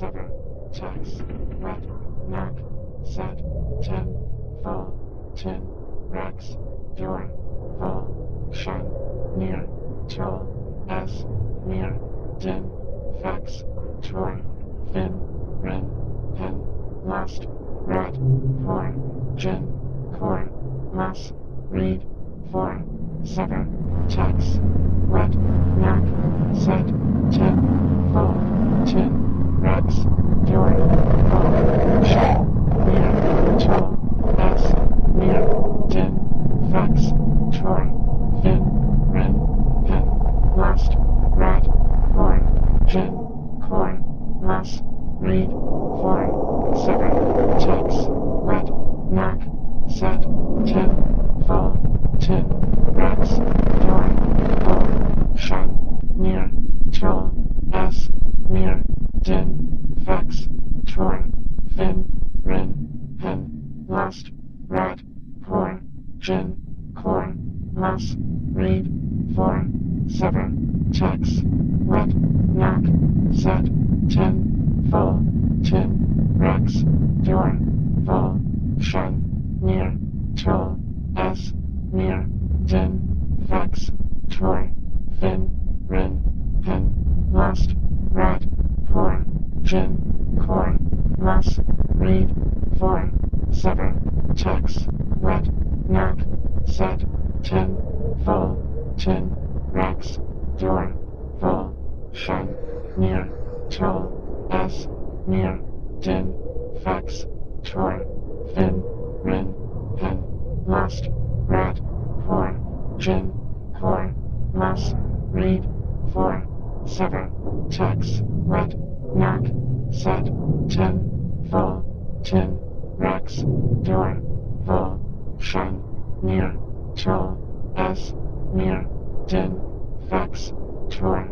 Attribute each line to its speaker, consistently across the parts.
Speaker 1: sever, tax, wet, knock, set, ten, full, tin, rex, door, full, shun, near, toll, s, near, din, fax, troy, fin, rin, pen, lust, rat, for, gin, core, mus, read, for, sever, tax, wet, knock, set, ten, full, tin, rex, door, full, shut, near, toll, s, near, din, fax, troy, fin, rin, pen, lust, rat, for, gin, core, mus, read, for, sever, tax, wet, knock, set, ten, full, tin, rex, door, full, shun, near, toll, s, near, din, fax, troy, fin, rin, pen, lust, rat, for, gin, core, mus, read, for, sever, tax, wet, knock, set, ten, full, tin, rex, door, full, shun, near, toll, s, near, din, fax, troy, fin, rin, pen, lust, rat, for, gin, core, mus, read, for, sever, tax, wet, knock, set, ten, full, tin, rex, door, full, shun, near, toll, s, near, din, fax, troy, fin, rin, pen, lust, rat, for, gin, core, mus, read, for, sever, tax, wet, knock, set, ten, full, tin, rex, door, full, shun, near, toll, s, near, din, fax, troy,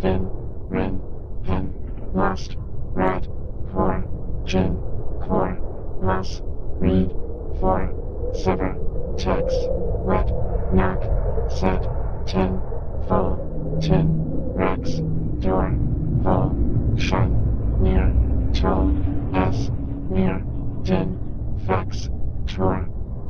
Speaker 1: fin, rin, pen, lust, rat, for, gin, core, mus, read, for, sever, tax, wet, knock, set, ten, full, tin, rex, door, full, shun, near, toll, s, near, din, fax, troy,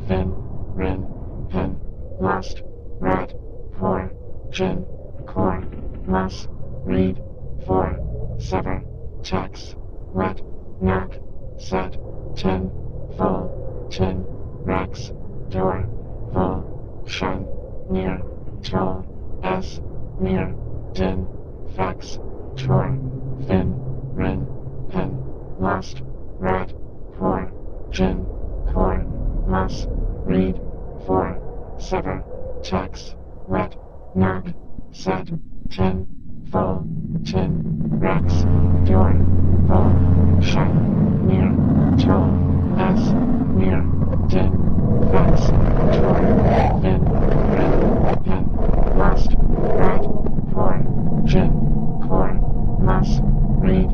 Speaker 1: fin, rin, pen, lust, rat, for, gin, core, mus, read, for, sever, tax, wet, knock, set, ten, full, tin, rex, door, full, shun, near, toll, s, near, din, fax, troy, fin, rin, pen, lust, rat, for, gin, core, mus, read, for, sever, tax, wet, knock, set, ten, full, tin, rex, door, full, shun, near, toll, s, near, din, fax, troy, fin, rin, pen, lust, rat, for, gin, core, mus, read,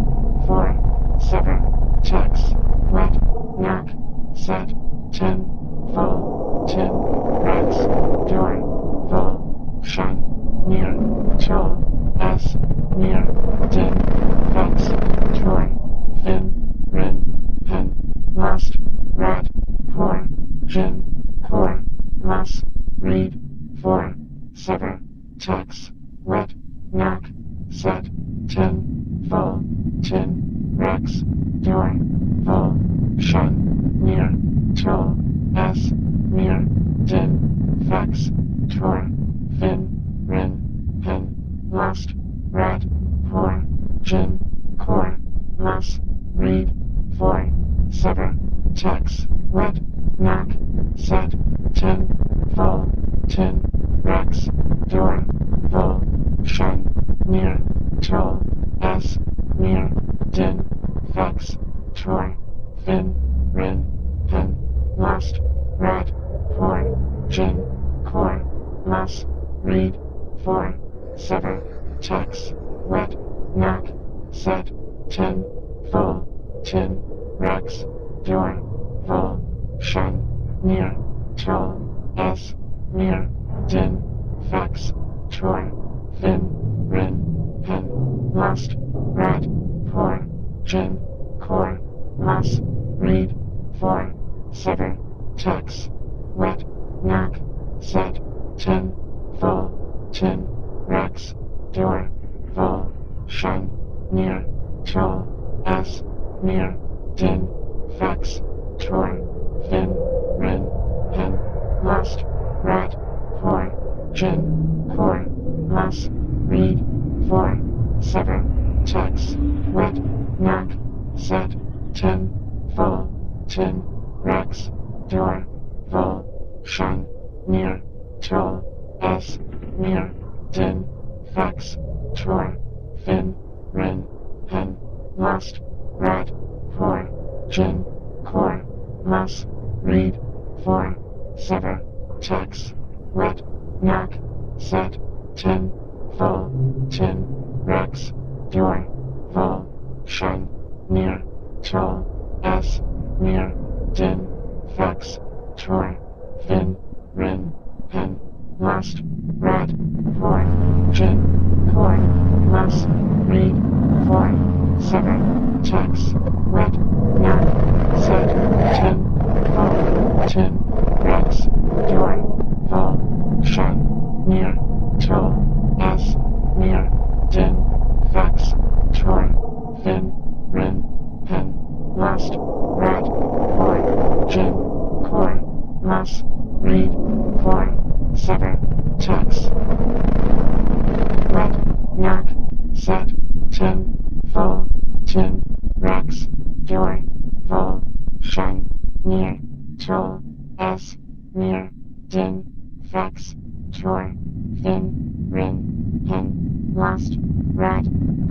Speaker 1: for, sever, tax, wet, knock, set, ten, full, tin, rex, door, full, shun, near, toll, s, near, din, fax, troy, fin, rin, pen, lust, rat, for, gin, core, mus, read, for, sever, tax, wet, knock, set, ten, full, tin, rex, door, full, shun, near, toll, s, near, din, fax, troy, fin, rin, pen, lust, rat, for, gin, core, mus, read, for, sever, tax, wet, knock, set, ten, full, tin, rex, door, full, shun, near, toll, s, near, din, fax, troy, fin, rin, pen, lust, rat, for, gin, core, mus, read, for, sever, tax, wet, knock, set, ten, full, tin, rex, door, full, shun, near, toll, s, near, din, fax, troy, fin, rin, pen, lust, rat, for, gin, lost, red, poor, gin, core, loss, read, for, sever, checks, wet, knock, set, tin, full, tin, rex, door, full, shun, near, toll, s, near, din, fax, tor, fin, rin, hen, lost, rat, poor, gin, core, mus, read, for, sever, checks, wet, knock, set, tin, full, tin, rex, door, full, shun, near, toll, s, near, din, fax, tor, fin, rin, hen, lost, rat, poor, gin, core, mus, read, for, sever, checks, wet, knock, set, tin, full, tin, rex, door, full, shun, near, toll, s, near, din, fax, tor, fin, rin, hen, lost, rat, poor, gin, core, mus, read, for, sever, checks, wet, knock, set, tin, full, tin, rex, door, full, shun, near, toll, s, near, din, fax, tor, fin, rin, hen, lost, rat,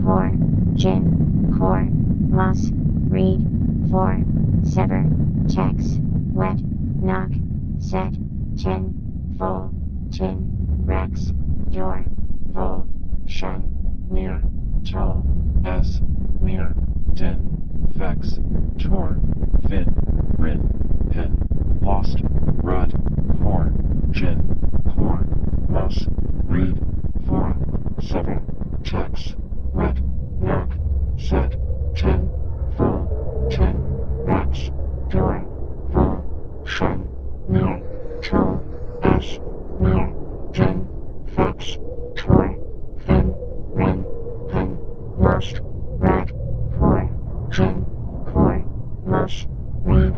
Speaker 1: poor, gin, core, mus, read, for, sever, checks, wet, knock, set, tin, full, tin, rex, door, full, shun, near, toll, s, near, din, fax, tor, fin, rin, hen, lost, rud, poor, gin, core, mus, read, for, sever, checks, wet, knock, set, tin, full, tin, rex, door, full, shun, near, toll, s, near, din, fax, tor, fin, rin, hen, lost, rat, poor, gin, core, mus, read,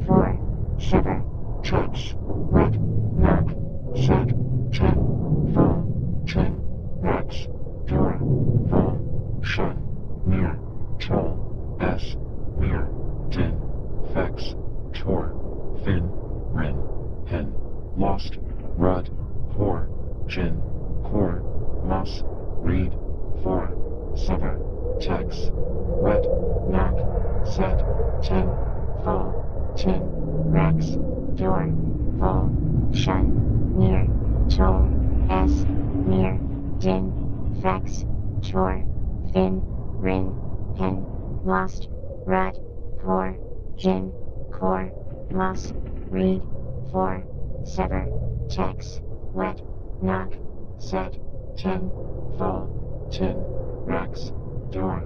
Speaker 1: for, sever, checks, wet, knock, set, tin, full, tin, rex, door, full, shun, near, toll, s, near, din, fax, tor, fin, rin, hen, lost, rud, poor, gin, core, mus, read, for, sever, checks, wet, knock, set, tin, full, tin, rex, door, full, shun, near, toll, s, near, din, fax, tor, fin, rin, hen, lost, rat, poor, gin, core, mus, read, for, sever, checks, wet, knock, set, tin, full, tin, rex, door,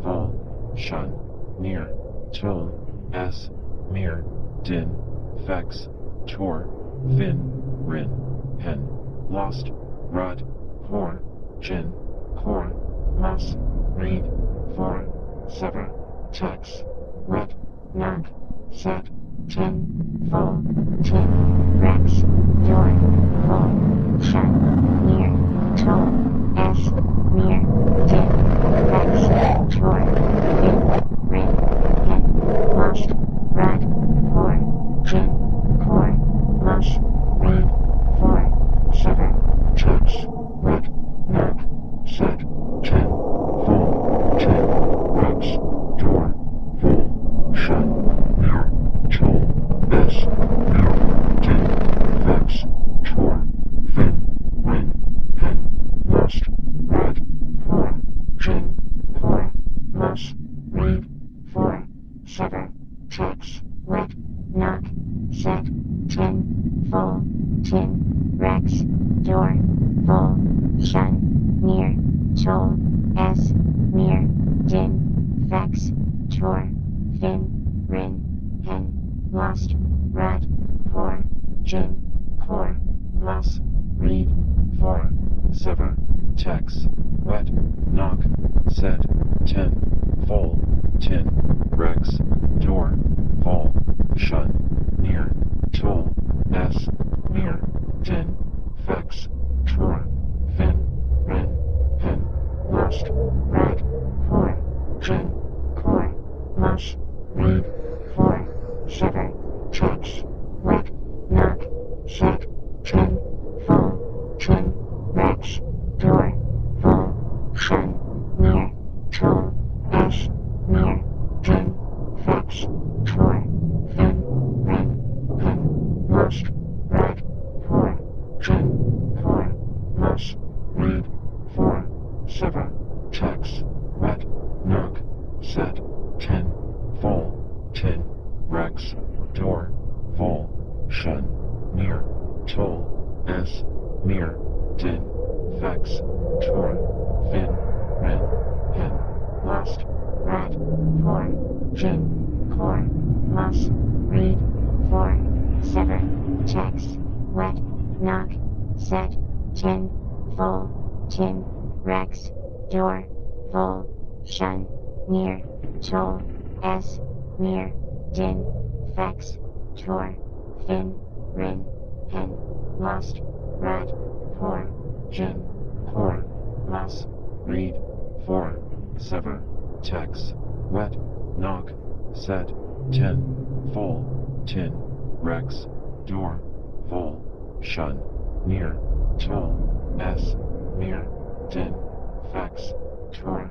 Speaker 1: full, shun, near, toll, s, near, din, fax, tor, fin, rin, hen, lost, rud, poor, gin, core, mus, read, for, sever, checks, wet, knock, set, tin, full, tin, rex, door, full, shun, near, toll, s, near, din, fax, tor, fin, rin, hen, lost, rud, poor, gin, core, mus, read, for, sever, checks, wet, knock, set, tin, full, tin, rex, door, full, shun, near, toll, s, near, din, fax, tor, fin, rin, hen, lost, rud, poor, gin, core, mus, read, for, sever, checks, wet, knock, set, tin, full, tin, rex, door, full, shun, near, toll, s, near, din, fax, tor, fin, rin, hen, lost, rud, poor, gin, core, mus, read, for, sever, checks, wet, knock, set, tin, full, tin, rex, door, full, shun, near, toll, s, near, Jin, Core, Moss, Read, 4, Sever, Tex, Wet, Knock, Set, 10, Full, Tin, Rex, Door, Vol, Shun, Near, Toll, S, Mir, Din, Vex, Torn, Fin, Ren, Hen, Lost, Rat, 4, Jin, Core, Moss, Read, 4, Sever, Tex, Wet, Knock, Set, 10, Full, Tin, Rex, Door, Vol, Shun, Near, Toll, S, Mir, Din, Vex, Tor, Fin, Rin, Hen, Lost, Rat, 4, Jin, Core, Moss, Read, 4, Sever, Tex, Wet, Knock, Set, 10, Full, Tin, Rex, Door, Vol, Shun, Near, Toll, S, Mir, Din, Vex, Tor,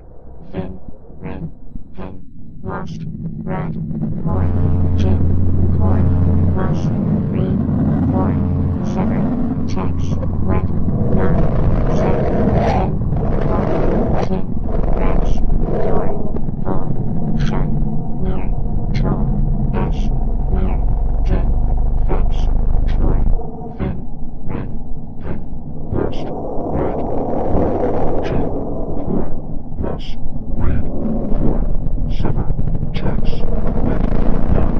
Speaker 1: Fin, Rin, Hen, Lost, Rat, 4, Jin, Core, Moss, Read, 4, Sever, Tex, Wet, Knock, Set, 10, Full, Tin, Rex, Door, Vol, Shun, Near, Toll, S, Mir, Din, Vex, Tor, Fin, Rin, Hen, Lost, Rat, 4, Jin, Core, Moss, Red, 4, Sever, Tex, Wet, Knock,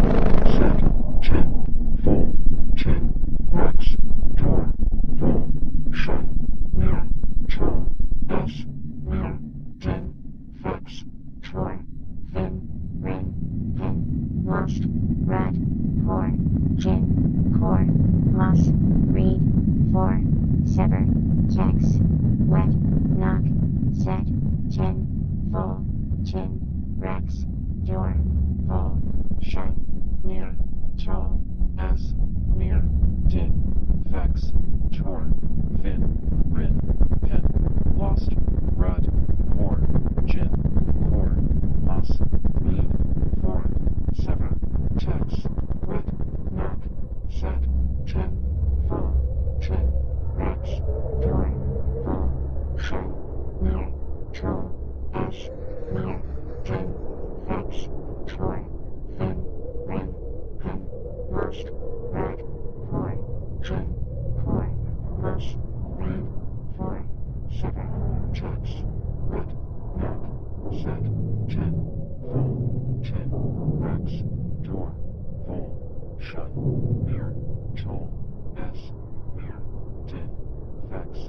Speaker 1: Set, 10, Full, Tin, Rex, Door, Vol, Shun, Near, Toll, S, Mir, Din, Vex, Tor, Fin, Rin, Hen, Lost, Rat, 4, Jin, Core, Moss, Read, 4, Sever, Tex, Wet, Knock, Set, 10, Full, Tin, Rex, Door, Vol, Shun, Near, Toll, S, Mir, Din, Vex, Tor, Fin, Rin, Hen, Lost, Rud, 4, Jin, Core, Moss, Read, 4, Sever, Tex, Wet, Knock, Set, 10, Full, Tin, Rex, Door, Vol, Shun, Near, Toll, S, Mir, Din, Vex, Tor, Fin, Rin, Hen, Lost, Rat, 4, Jin, Core, Moss, Read, 4, Sever, Tex, Wet, Knock, Set, 10, Full, Tin, Rex, Door, Vol, Shun, Near, Toll, S, Mir, Din, Vex,